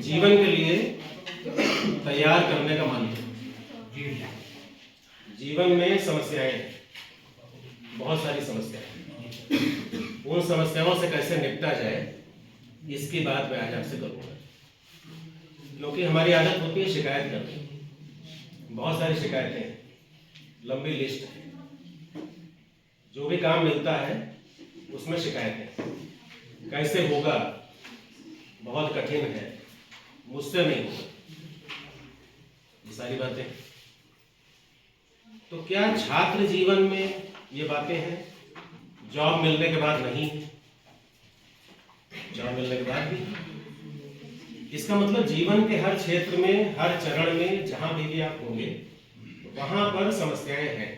जीवन के लिए तैयार करने का मंत्र। जीवन में समस्याएं, बहुत सारी समस्याएं, उन समस्याओं से कैसे निपटा जाए इसकी बात मैं आज आपसे करूंगा। क्योंकि हमारी आदत होती है शिकायत करने, बहुत सारी शिकायतें हैं, लंबी लिस्ट है। जो भी काम मिलता है उसमें शिकायतें, कैसे होगा, बहुत कठिन है, मुझसे नहीं होगा, ये सारी बातें। तो क्या छात्र जीवन में ये बातें हैं? जॉब मिलने के बाद नहीं, जॉब मिलने के बाद भी। इसका मतलब जीवन के हर क्षेत्र में, हर चरण में, जहां भी आप होंगे वहां पर समस्याएं हैं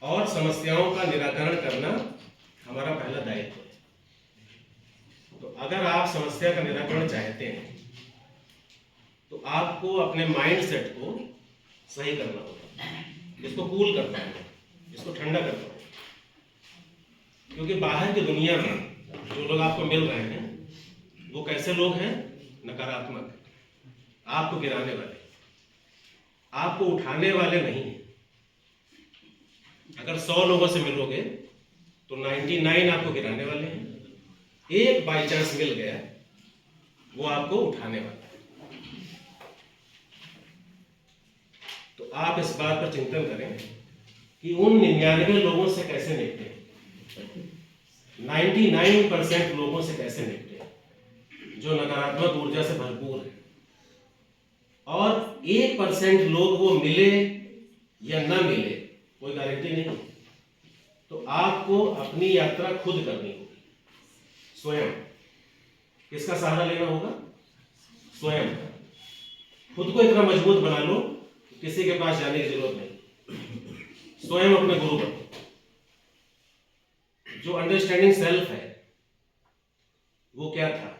और समस्याओं का निराकरण करना हमारा पहला दायित्व है। तो अगर आप समस्या का निराकरण चाहते हैं तो आपको अपने माइंड सेट को सही करना होगा, इसको कूल करना होगा, इसको ठंडा करना होगा। क्योंकि बाहर की दुनिया में जो लोग आपको मिल रहे हैं वो कैसे लोग हैं? नकारात्मक, आपको गिराने वाले, आपको उठाने वाले नहीं हैं। अगर 100 लोगों से मिलोगे तो 99 आपको गिराने वाले हैं, एक बाई चांस मिल गया वो आपको उठाने वाला है। तो आप इस बात पर चिंतन करें कि उन 99 लोगों से कैसे निपटे, 99% लोगों से कैसे निपटे जो नकारात्मक ऊर्जा से भरपूर है, और 1% लोग वो मिले या न मिले कोई गारंटी नहीं। तो आपको अपनी यात्रा खुद करनी होगी, स्वयं। किसका सहारा लेना होगा? स्वयं। खुद को इतना मजबूत बना लो किसी के पास जाने की जरूरत नहीं, स्वयं अपने गुरु बनो। जो अंडरस्टैंडिंग सेल्फ है वो क्या था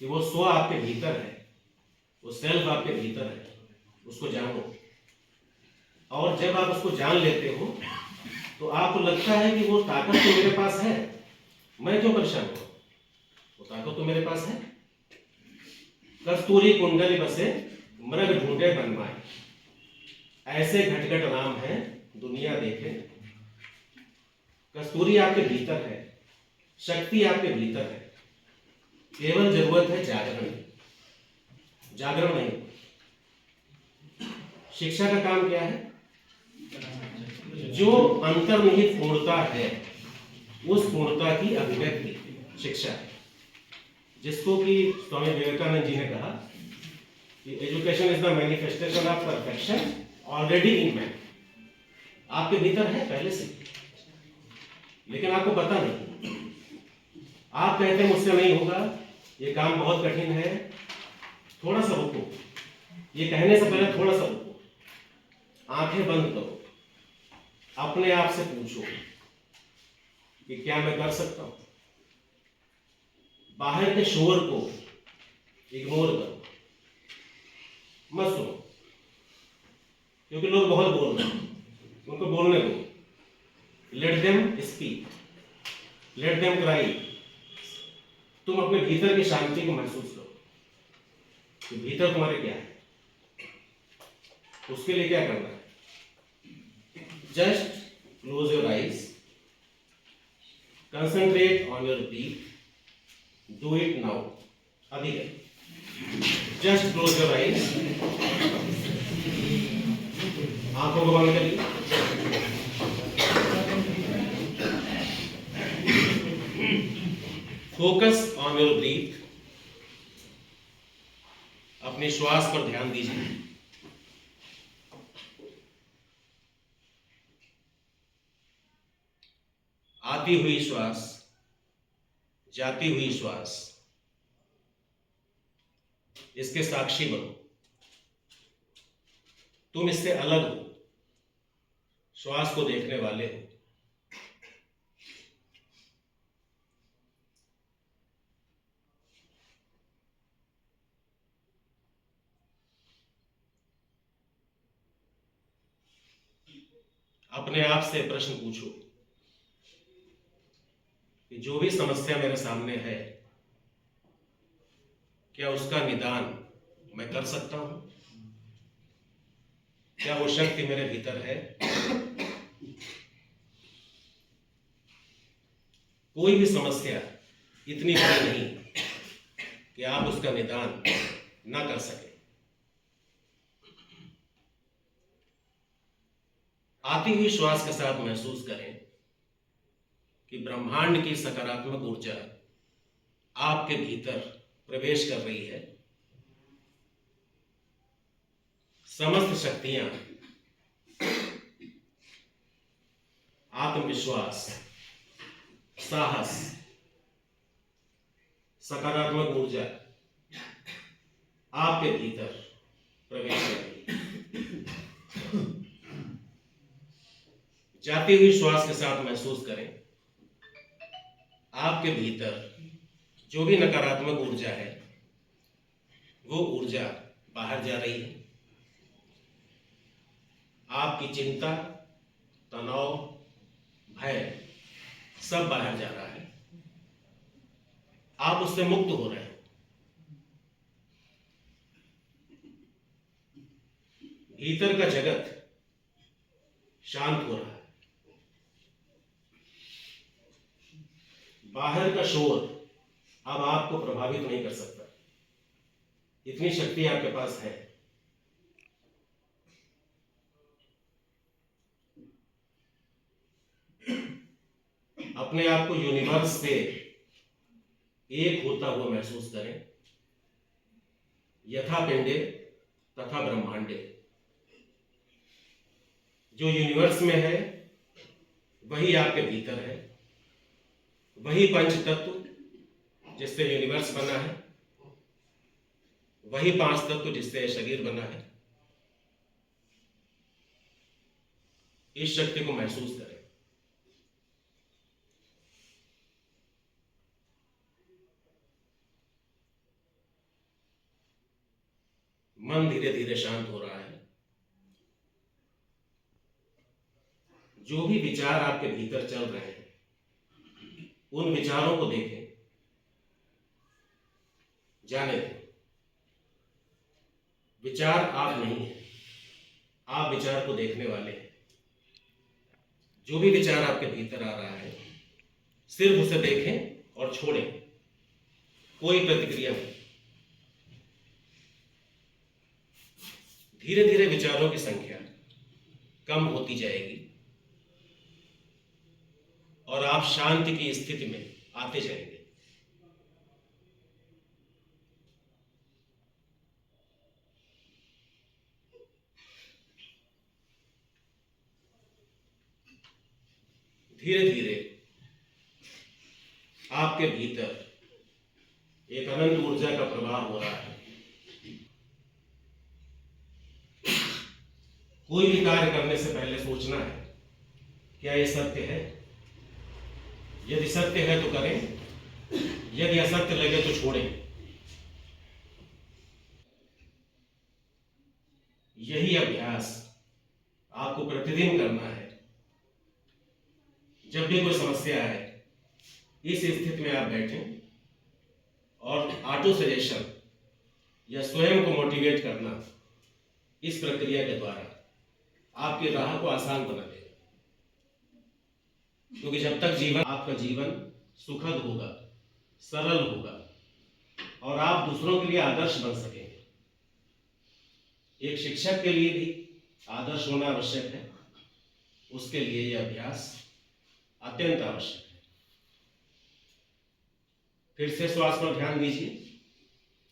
कि वो स्व आपके भीतर है, वो सेल्फ आपके भीतर है, उसको जानो। और जब आप उसको जान लेते हो तो आपको लगता है कि वो ताकत तो मेरे पास है, मैं क्यों परेशान हूं, वो ताकत तो मेरे पास है। कस्तूरी कुंडली बसे मृग ढूंढे बनवाए, ऐसे घटघट राम है दुनिया देखे। कस्तूरी आपके भीतर है, शक्ति आपके भीतर है, केवल जरूरत है जागरण, जागरण नहीं। शिक्षा का काम क्या है? जो अंतर्निहित पूर्णता है उस पूर्णता की अभिव्यक्ति शिक्षा है, जिसको कि स्वामी विवेकानंद जी ने कहा कि education is the manifestation of perfection already in man. आपके भीतर है पहले से, लेकिन आपको पता नहीं। आप कहते हैं मुझसे नहीं होगा, ये काम बहुत कठिन है। थोड़ा सा रुको, ये कहने से पहले थोड़ा सा रुको, आंखें बंद करो, अपने आप से पूछो कि क्या मैं कर सकता हूं। बाहर के शोर को इग्नोर करो, मत सुनो, क्योंकि लोग बहुत बोल रहे हैं, उनको बोलने दो। Let them speak, let them cry. तुम अपने भीतर की शांति को महसूस करो कि भीतर तुम्हारे क्या है। उसके लिए क्या करना है? Just close your eyes, concentrate on your breathe, do it now. अभी जस्ट क्लोज योर आईज, आंखों को बंद करिए। फोकस ऑन योर ब्रीथ, अपने श्वास पर ध्यान दीजिए। आती हुई श्वास, जाती हुई श्वास, इसके साक्षी बनो। तुम इससे अलग हो, श्वास को देखने वाले हो। अपने आप से प्रश्न पूछो कि जो भी समस्या मेरे सामने है, क्या उसका निदान मैं कर सकता हूं? क्या वो शक्ति मेरे भीतर है? कोई भी समस्या इतनी बड़ी नहीं कि आप उसका निदान ना कर सके। आती हुई श्वास के साथ महसूस करें कि ब्रह्मांड की सकारात्मक ऊर्जा आपके भीतर प्रवेश कर रही है। समस्त शक्तियां, आत्मविश्वास, साहस, सकारात्मक ऊर्जा आपके भीतर प्रवेश कर रही है। जाती हुई श्वास के साथ महसूस करें आपके भीतर जो भी नकारात्मक ऊर्जा है वो ऊर्जा बाहर जा रही है। आपकी चिंता, तनाव, भय सब बाहर जा रहा है। आप उससे मुक्त हो रहे हैं। भीतर का जगत शांत हो रहा है। बाहर का शोर अब आपको प्रभावित नहीं कर सकता। इतनी शक्ति आपके पास है। अपने आप को यूनिवर्स से एक होता हुआ महसूस करें। यथा पिंडे तथा ब्रह्मांडे। जो यूनिवर्स में है वही आपके भीतर है। वही पंच तत्व जिससे यूनिवर्स बना है, वही पांच तत्व जिससे शरीर बना है। इस शक्ति को महसूस करें। मन धीरे धीरे शांत हो रहा है। जो भी विचार आपके भीतर चल रहे हैं उन विचारों को देखें, जाने दें। विचार आप नहीं है, आप विचार को देखने वाले हैं। जो भी विचार आपके भीतर आ रहा है सिर्फ उसे देखें और छोड़ें, कोई प्रतिक्रिया नहीं। धीरे धीरे विचारों की संख्या कम होती जाएगी और आप शांति की स्थिति में आते जाएंगे। धीरे धीरे आपके भीतर एक अनंत ऊर्जा का प्रवाह हो रहा है। कोई भी कार्य करने से पहले सोचना है, क्या यह सत्य है? यदि सत्य है तो करें, यदि असत्य लगे तो छोड़ें। यही अभ्यास आपको प्रतिदिन करना है। जब भी कोई समस्या है इस स्थिति में आप बैठें और ऑटो सजेशन या स्वयं को मोटिवेट करना इस प्रक्रिया के द्वारा आपकी राह को आसान बना देगा। क्योंकि जब तक आपका जीवन सुखद होगा, सरल होगा और आप दूसरों के लिए आदर्श बन सकेंगे। एक शिक्षक के लिए भी आदर्श होना आवश्यक है। उसके लिए यह अभ्यास अत्यंत आवश्यक है। फिर से श्वास पर ध्यान दीजिए।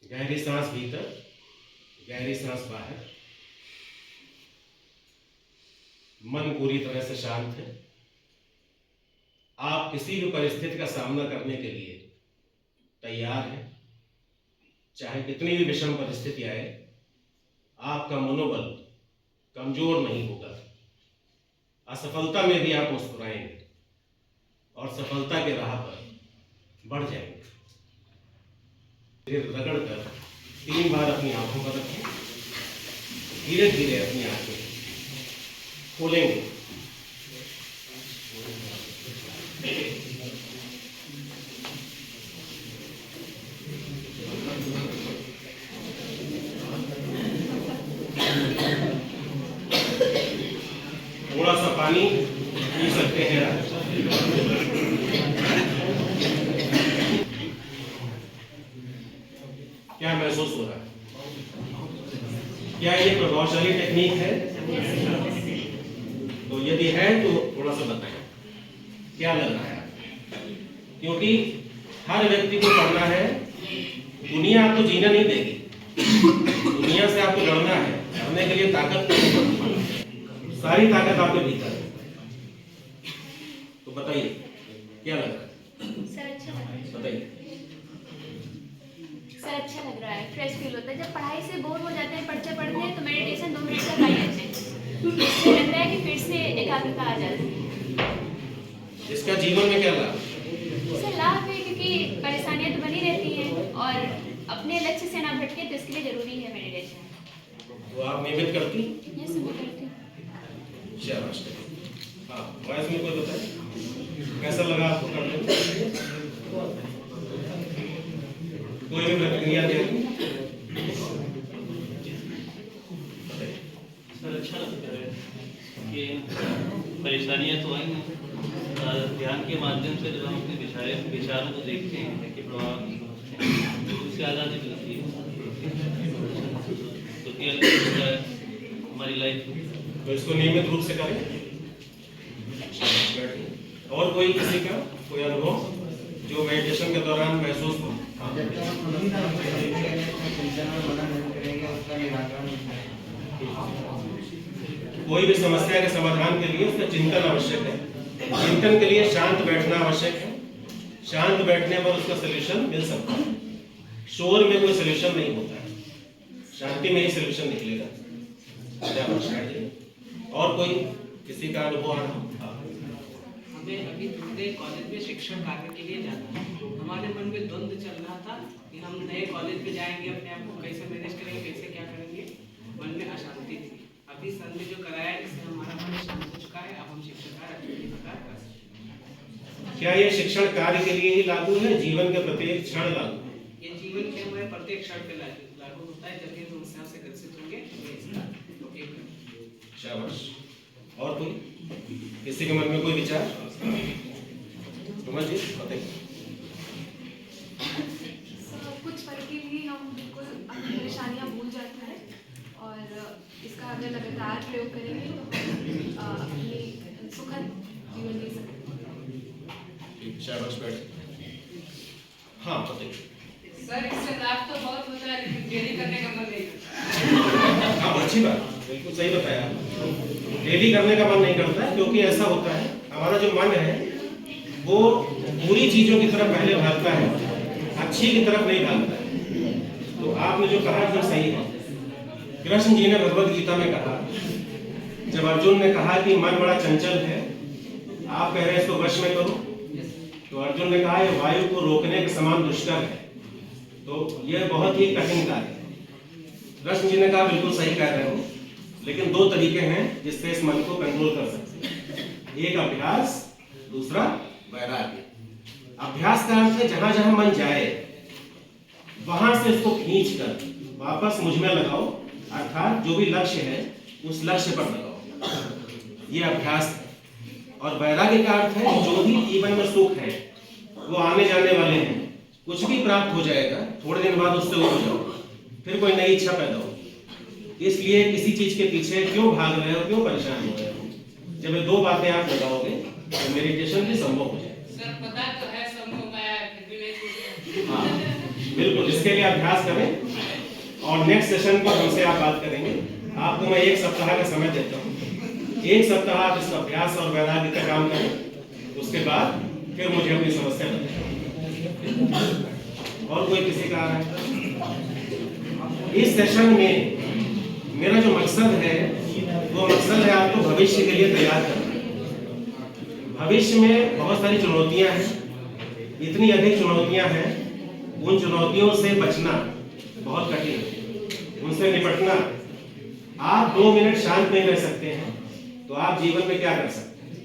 गहरी सांस भीतर, गहरी सांस बाहर। मन पूरी तरह से शांत है। आप किसी भी परिस्थिति का सामना करने के लिए तैयार हैं। चाहे कितनी भी विषम परिस्थिति आए, आपका मनोबल कमजोर नहीं होगा। असफलता में भी आप मुस्कुराएंगे और सफलता के राह पर बढ़ जाएंगे। फिर रगड़ कर 3 बार अपनी आंखों पर रखें। धीरे धीरे अपनी आंखें खोलेंगे। क्या महसूस हो रहा है? क्या ये प्रभावशाली टेक्निक है? तो यदि है तो थोड़ा सा बताएं, क्या लग रहा है? क्योंकि हर व्यक्ति को पढ़ना है, दुनिया आपको जीना नहीं देगी, दुनिया से आपको लड़ना है, लड़ने के लिए ताकत, सारी ताकत आपके भीतर है। तो बताइए क्या लग रहा है? सर अच्छा लग रहा है। बताइए। सर अच्छा लग रहा है, फ्रेश फील होता है। जब पढ़ाई से बोर हो जाते हैं, पढ़ते पढ़ते तो मेडिटेशन 2 मिनट तक आई जाते हैं, इससे लगता है कि फिर से एकाग्रता आ जाती है। इसका जीवन में क्या लाभ? सर लाभ है क्योंकि परेशानियां तो बनी रहती हैं और अपने लक्ष्य से ना भटके, तो इसके लिए जरूरी है मेडिटेशन। तो आप नियमित करती? ये सब करती हूँ। शाबाश। हाँ, वॉइस में कोई बताए कैसा लगा आपको करने में? कोई भी प्रतिक्रिया दे? सर अच्छा लगता है कि परेशानियां तो आई हैं, ध्यान के माध्यम से जब हम अपने विचारों को देखते हैं कि प्रभाव समझते हैं तो उससे आज़ादी मिलती है, तो क्या हमारी लाइफ। तो इसको नियमित रूप से करें। और कोई किसी का कोई अनुभव जो मेडिटेशन के दौरान महसूस हो? कोई भी समस्या के समाधान के लिए उसका चिंतन आवश्यक है, चिंतन के लिए शांत बैठना आवश्यक है, शांत बैठने पर उसका सलूशन मिल सकता है। शोर में कोई सलूशन नहीं होता है, शांति में ही सलूशन निकलेगा। और कोई किसी का अनुभव आ रहा? हमें अभी दूसरे कॉलेज में शिक्षण कार्य के लिए जाना है। हमारे मन में द्वंद्व चल रहा था कि हम नए कॉलेज में जाएंगे, अपने आप को कैसे मैनेज करेंगे, कैसे क्या करेंगे, मन में अशांति थी। अभी सर ने जो कराया इससे हमारा मन शांत हो चुका है। अब हम शिक्षण कार्य अच्छे प्रकार कर सकते हैं। क्या ये शिक्षण कार्य के लिए ही लागू है, जीवन के प्रत्येक क्षण लागू है? ये जीवन के हमारे प्रत्येक क्षण पे लागू होता है। जब ये समस्या से ग्रसित होंगे तो इसका उपयोग करेंगे। शाबाश। और कोई किसी के मन में कोई विचार? जी बताइए। कुछ पल के लिए हम बिल्कुल अपनी परेशानियां भूल जाते हैं और इसका अगर लगातार प्रयोग करेंगे तो हम अपनी सुखद जीवन जी सकते हैं। शाबाश, बैठ। हाँ बताइए। सर इससे लाभ तो बहुत होता है लेकिन डेली करने का मन नहीं करता। हाँ अच्छी बात, बिल्कुल सही बताया। डेली करने का मन नहीं करता है क्योंकि ऐसा होता है हमारा जो मन है वो बुरी चीजों की तरफ पहले भागता है, अच्छी की तरफ नहीं भागता है। तो आपने जो कहा वो सही है। कृष्ण जी ने भगवद गीता में कहा, जब अर्जुन ने कहा कि मन बड़ा चंचल है, आप कह रहे हैं इसको वश में करो, तो अर्जुन ने कहा ये वायु को रोकने के समान दुष्कर है, तो यह बहुत ही कठिन कार्य है। कृष्ण जी ने कहा बिल्कुल सही कह रहे हो, लेकिन 2 तरीके हैं जिससे इस मन को कंट्रोल कर सकते हैं, एक अभ्यास, दूसरा वैराग्य। अभ्यास का अर्थ है जहां जहां मन जाए वहां से इसको खींच कर वापस मुझ में लगाओ, अर्थात जो भी लक्ष्य है उस लक्ष्य पर लगाओ, ये अभ्यास है। और वैराग्य का अर्थ है जो भी जीवन में सुख है वो आने जाने वाले हैं, कुछ भी प्राप्त हो जाएगा, थोड़े दिन बाद उससे उठ जाओ, फिर कोई नई इच्छा पैदा होगी। इसलिए किसी चीज के पीछे क्यों भाग रहे हो, क्यों परेशान हो रहे हो? जब ये 2 बातें आप लगाओगे तो मेडिटेशन भी संभव हो जाएगा। सर पता तो है संभव है, फिर भी नहीं छूटता। हाँ बिल्कुल, इसके लिए अभ्यास करें और नेक्स्ट सेशन पर हमसे आप बात करेंगे। आपको मैं 1 सप्ताह का समय देता हूँ, 1 सप्ताह आप इस अभ्यास और वैराग्य का काम करें, उसके बाद फिर मुझे अपनी समस्या बताएं। और कोई किसी का है? इस सेशन में मेरा जो मकसद है वो मकसद है आपको भविष्य के लिए तैयार करना। भविष्य में बहुत सारी चुनौतियां हैं, इतनी अधिक चुनौतियां हैं, उन चुनौतियों से बचना बहुत कठिन है, उनसे निपटना। आप 2 मिनट शांत नहीं रह सकते हैं तो आप जीवन में क्या कर सकते हैं,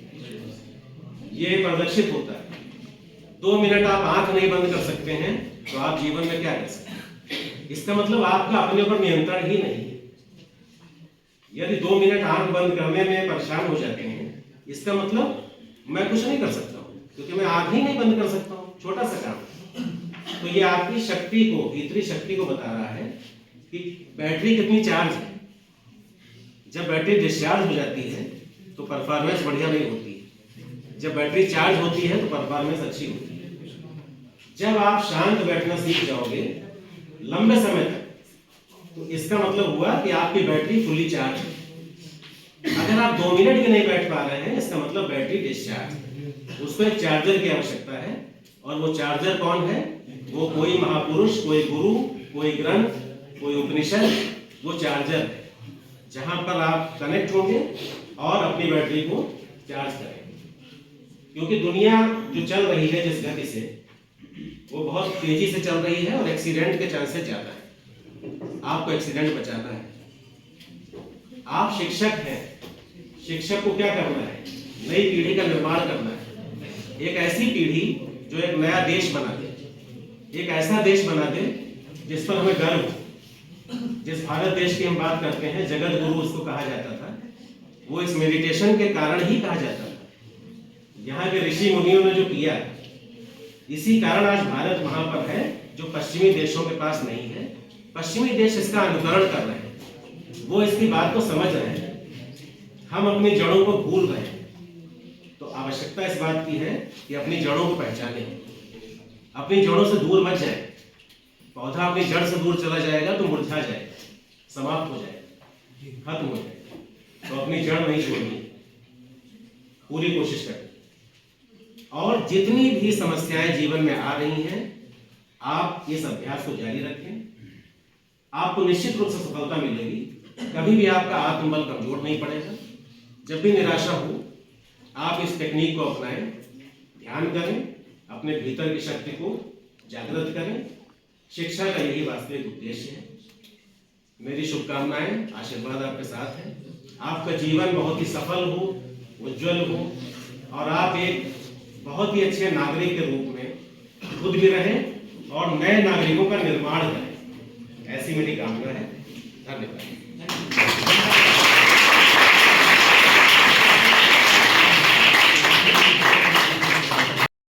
ये प्रदर्शित होता है। 2 मिनट आप आंख नहीं बंद कर सकते हैं तो आप जीवन में क्या कर सकते हैं। इसका मतलब आपका अपने ऊपर नियंत्रण ही नहीं है। यदि 2 मिनट आंख बंद करने में परेशान हो जाते हैं, इसका मतलब मैं कुछ नहीं कर सकता हूं, क्योंकि मैं आंख ही नहीं बंद कर सकता हूं, छोटा सा काम। तो ये आपकी शक्ति को, भीतरी शक्ति को बता रहा है कि बैटरी कितनी चार्ज है। जब बैटरी डिस्चार्ज हो जाती है तो परफॉर्मेंस बढ़िया नहीं होती है, जब बैटरी चार्ज होती है तो परफॉर्मेंस अच्छी होती है। जब आप शांत बैठना सीख जाओगे लंबे समय तक, तो इसका मतलब हुआ कि आपकी बैटरी फुली चार्ज है। अगर आप 2 मिनट भी नहीं बैठ पा रहे हैं, इसका मतलब बैटरी डिस्चार्ज है। उसको एक चार्जर की आवश्यकता है, और वो चार्जर कौन है? वो कोई महापुरुष, कोई गुरु, कोई ग्रंथ, कोई उपनिषद, वो चार्जर है जहां पर आप कनेक्ट होंगे और अपनी बैटरी को चार्ज करेंगे। क्योंकि दुनिया जो चल रही है जिस गति से, वो बहुत तेजी से चल रही है और एक्सीडेंट के चांसेस ज्यादा है। आपको एक्सीडेंट बचाना है। आप शिक्षक हैं, शिक्षक को क्या करना है? नई पीढ़ी का निर्माण करना है। एक ऐसी पीढ़ी जो एक नया देश बना दे, एक ऐसा देश बना दे जिस पर हमें गर्व हो। जिस भारत देश की हम बात करते हैं, जगत गुरु उसको कहा जाता था, वो इस मेडिटेशन के कारण ही कहा जाता था। यहाँ के ऋषि मुनियों ने जो किया, इसी कारण आज भारत वहां पर है जो पश्चिमी देशों के पास नहीं है। पश्चिमी देश इसका अनुकरण कर रहे हैं, वो इसकी बात को समझ रहे हैं, हम अपनी जड़ों को भूल रहे हैं। तो आवश्यकता इस बात की है कि अपनी जड़ों को पहचानें, अपनी जड़ों से दूर मत जाए। पौधा अपनी जड़ से दूर चला जाएगा तो मुरझा जाएगा, समाप्त हो जाएगा, खत्म हो जाएगा। तो अपनी जड़ नहीं छोड़नी, पूरी कोशिश करें। और जितनी भी समस्याएं जीवन में आ रही हैं, आप इस अभ्यास को जारी रखें, आपको निश्चित रूप से सफलता मिलेगी। कभी भी आपका आत्मबल कमजोर नहीं पड़ेगा। जब भी निराशा हो, आप इस टेक्निक को अपनाएं, ध्यान करें, अपने भीतर की शक्ति को जागृत करें। शिक्षा का यही वास्तविक उद्देश्य है। मेरी शुभकामनाएं, आशीर्वाद आपके साथ है। आपका जीवन बहुत ही सफल हो, उज्जवल हो, और आप एक बहुत ही अच्छे नागरिक के रूप में खुद भी रहें और नए नागरिकों का निर्माण करें। ऐसी मेरी कामना है। धन्यवाद।